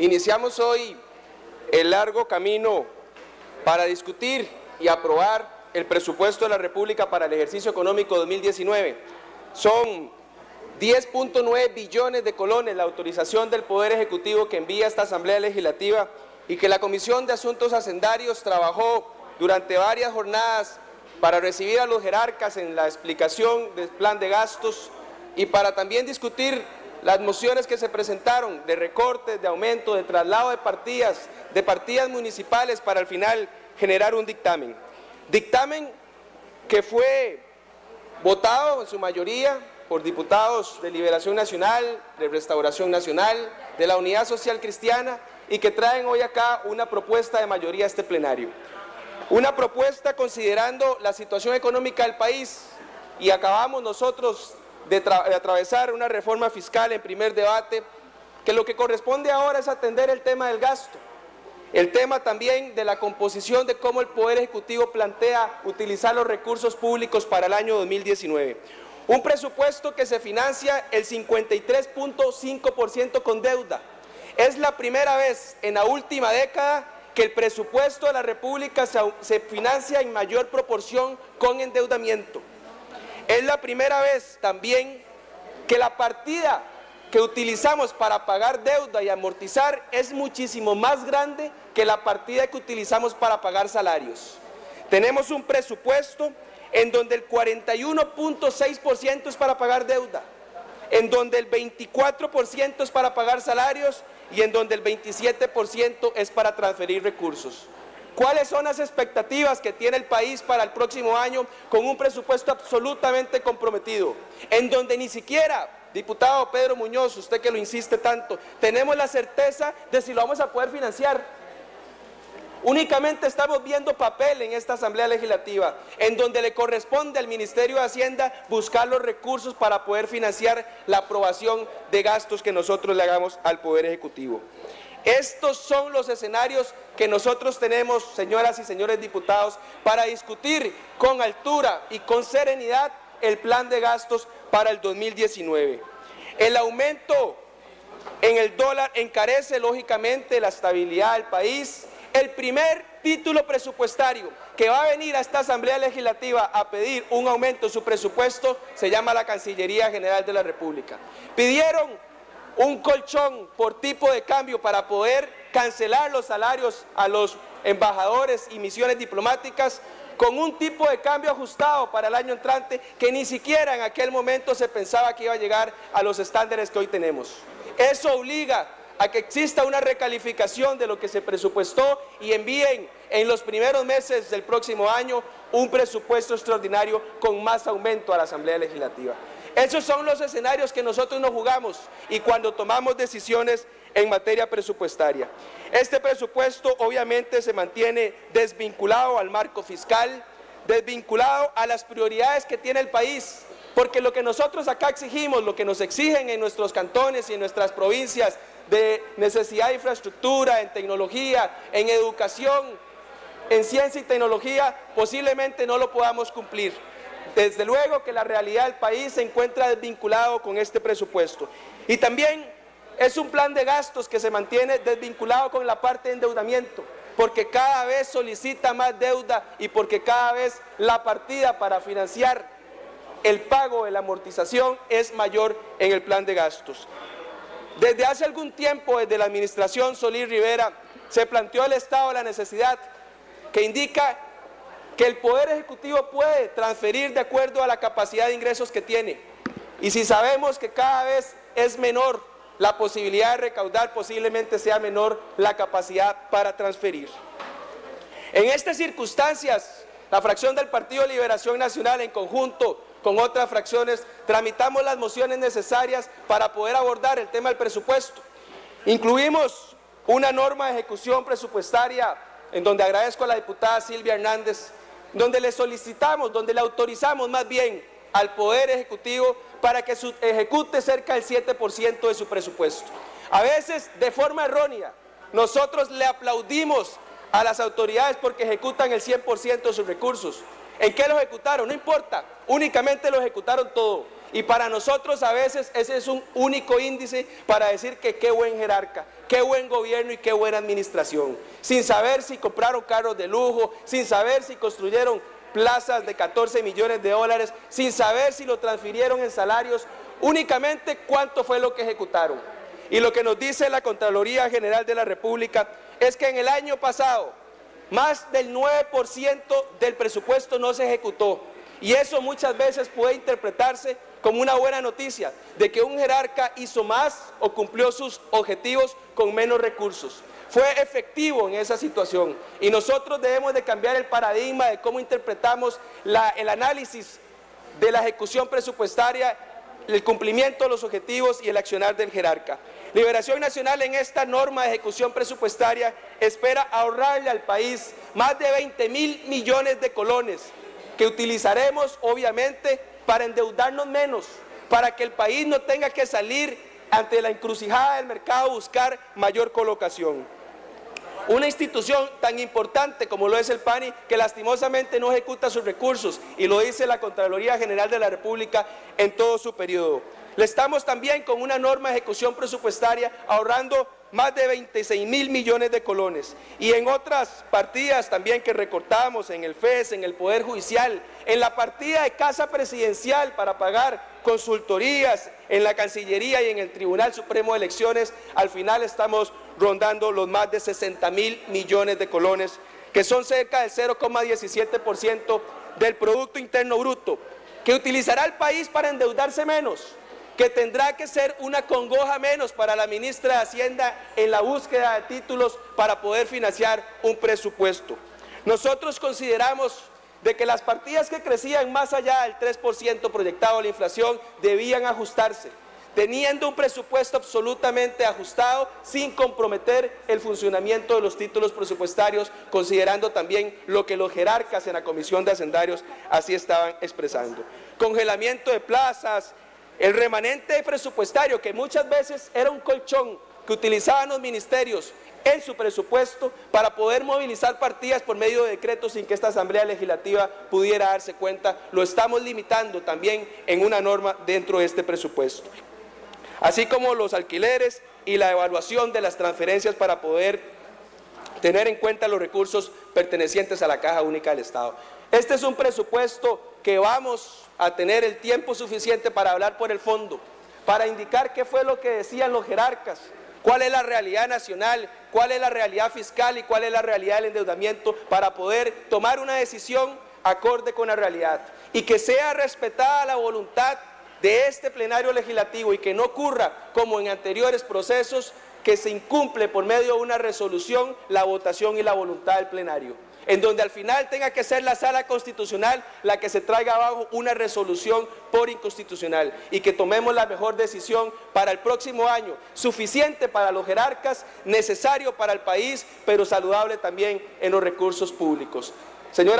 Iniciamos hoy el largo camino para discutir y aprobar el presupuesto de la República para el ejercicio económico 2019. Son 10.9 billones de colones la autorización del Poder Ejecutivo que envía a esta Asamblea Legislativa y que la Comisión de Asuntos Hacendarios trabajó durante varias jornadas para recibir a los jerarcas en la explicación del plan de gastos y para también discutir las mociones que se presentaron de recortes, de aumento, de traslado de partidas municipales para al final generar un dictamen. Dictamen que fue votado en su mayoría por diputados de Liberación Nacional, de Restauración Nacional, de la Unidad Social Cristiana y que traen hoy acá una propuesta de mayoría a este plenario. Una propuesta considerando la situación económica del país y acabamos nosotros de atravesar una reforma fiscal en primer debate, que lo que corresponde ahora es atender el tema del gasto, el tema también de la composición de cómo el Poder Ejecutivo plantea utilizar los recursos públicos para el año 2019. Un presupuesto que se financia el 53.5% con deuda. Es la primera vez en la última década que el presupuesto de la República se financia en mayor proporción con endeudamiento. Es la primera vez también que la partida que utilizamos para pagar deuda y amortizar es muchísimo más grande que la partida que utilizamos para pagar salarios. Tenemos un presupuesto en donde el 41.6% es para pagar deuda, en donde el 24% es para pagar salarios y en donde el 27% es para transferir recursos. ¿Cuáles son las expectativas que tiene el país para el próximo año con un presupuesto absolutamente comprometido? En donde ni siquiera, diputado Pedro Muñoz, usted que lo insiste tanto, tenemos la certeza de si lo vamos a poder financiar. Únicamente estamos viendo papel en esta Asamblea Legislativa, en donde le corresponde al Ministerio de Hacienda buscar los recursos para poder financiar la aprobación de gastos que nosotros le hagamos al Poder Ejecutivo. Estos son los escenarios que nosotros tenemos, señoras y señores diputados, para discutir con altura y con serenidad el plan de gastos para el 2019. El aumento en el dólar encarece lógicamente la estabilidad del país. El primer título presupuestario que va a venir a esta Asamblea Legislativa a pedir un aumento en su presupuesto se llama la Cancillería General de la República. Pidieron un colchón por tipo de cambio para poder cancelar los salarios a los embajadores y misiones diplomáticas con un tipo de cambio ajustado para el año entrante que ni siquiera en aquel momento se pensaba que iba a llegar a los estándares que hoy tenemos. Eso obliga a que exista una recalificación de lo que se presupuestó y envíen en los primeros meses del próximo año un presupuesto extraordinario con más aumento a la Asamblea Legislativa. Esos son los escenarios que nosotros nos jugamos y cuando tomamos decisiones en materia presupuestaria. Este presupuesto obviamente se mantiene desvinculado al marco fiscal, desvinculado a las prioridades que tiene el país, porque lo que nosotros acá exigimos, lo que nos exigen en nuestros cantones y en nuestras provincias de necesidad de infraestructura, en tecnología, en educación, en ciencia y tecnología, posiblemente no lo podamos cumplir. Desde luego que la realidad del país se encuentra desvinculado con este presupuesto. Y también es un plan de gastos que se mantiene desvinculado con la parte de endeudamiento, porque cada vez solicita más deuda y porque cada vez la partida para financiar el pago de la amortización es mayor en el plan de gastos. Desde hace algún tiempo, desde la administración Solís Rivera, se planteó el estado de la necesidad, que indica que el Poder Ejecutivo puede transferir de acuerdo a la capacidad de ingresos que tiene. Y si sabemos que cada vez es menor la posibilidad de recaudar, posiblemente sea menor la capacidad para transferir. En estas circunstancias, la fracción del Partido Liberación Nacional, en conjunto con otras fracciones, tramitamos las mociones necesarias para poder abordar el tema del presupuesto. Incluimos una norma de ejecución presupuestaria en donde agradezco a la diputada Silvia Hernández, donde le solicitamos, donde le autorizamos más bien al Poder Ejecutivo para que ejecute cerca del 7% de su presupuesto. A veces, de forma errónea, nosotros le aplaudimos a las autoridades porque ejecutan el 100% de sus recursos. ¿En qué lo ejecutaron? No importa, únicamente lo ejecutaron todo. Y para nosotros a veces ese es un único índice para decir que qué buen jerarca, qué buen gobierno y qué buena administración, sin saber si compraron carros de lujo, sin saber si construyeron plazas de 14 millones de dólares, sin saber si lo transfirieron en salarios, únicamente cuánto fue lo que ejecutaron. Y lo que nos dice la Contraloría General de la República es que en el año pasado más del 9% del presupuesto no se ejecutó. Y eso muchas veces puede interpretarse como una buena noticia, de que un jerarca hizo más o cumplió sus objetivos con menos recursos. Fue efectivo en esa situación y nosotros debemos de cambiar el paradigma de cómo interpretamos el análisis de la ejecución presupuestaria, el cumplimiento de los objetivos y el accionar del jerarca. Liberación Nacional en esta norma de ejecución presupuestaria espera ahorrarle al país más de 20.000 millones de colones que utilizaremos obviamente para endeudarnos menos, para que el país no tenga que salir ante la encrucijada del mercado a buscar mayor colocación. Una institución tan importante como lo es el PANI, que lastimosamente no ejecuta sus recursos, y lo dice la Contraloría General de la República en todo su periodo. Le estamos también con una norma de ejecución presupuestaria ahorrando más de 26.000 millones de colones. Y en otras partidas también que recortamos, en el FES, en el Poder Judicial, en la partida de Casa Presidencial para pagar consultorías, en la Cancillería y en el Tribunal Supremo de Elecciones, al final estamos rondando los más de 60.000 millones de colones, que son cerca del 0,17% del Producto Interno Bruto, que utilizará el país para endeudarse menos, que tendrá que ser una congoja menos para la ministra de Hacienda en la búsqueda de títulos para poder financiar un presupuesto. Nosotros consideramos de que las partidas que crecían más allá del 3% proyectado de la inflación debían ajustarse, teniendo un presupuesto absolutamente ajustado sin comprometer el funcionamiento de los títulos presupuestarios, considerando también lo que los jerarcas en la Comisión de Hacendarios así estaban expresando. Congelamiento de plazas, el remanente presupuestario, que muchas veces era un colchón que utilizaban los ministerios en su presupuesto para poder movilizar partidas por medio de decretos sin que esta Asamblea Legislativa pudiera darse cuenta, lo estamos limitando también en una norma dentro de este presupuesto. Así como los alquileres y la evaluación de las transferencias para poder tener en cuenta los recursos pertenecientes a la Caja Única del Estado. Este es un presupuesto que vamos a tener el tiempo suficiente para hablar por el fondo, para indicar qué fue lo que decían los jerarcas, cuál es la realidad nacional, cuál es la realidad fiscal y cuál es la realidad del endeudamiento, para poder tomar una decisión acorde con la realidad y que sea respetada la voluntad de este plenario legislativo y que no ocurra como en anteriores procesos, que se incumple por medio de una resolución la votación y la voluntad del plenario, en donde al final tenga que ser la Sala Constitucional la que se traiga abajo una resolución por inconstitucional, y que tomemos la mejor decisión para el próximo año, suficiente para los jerarcas, necesario para el país, pero saludable también en los recursos públicos. Señora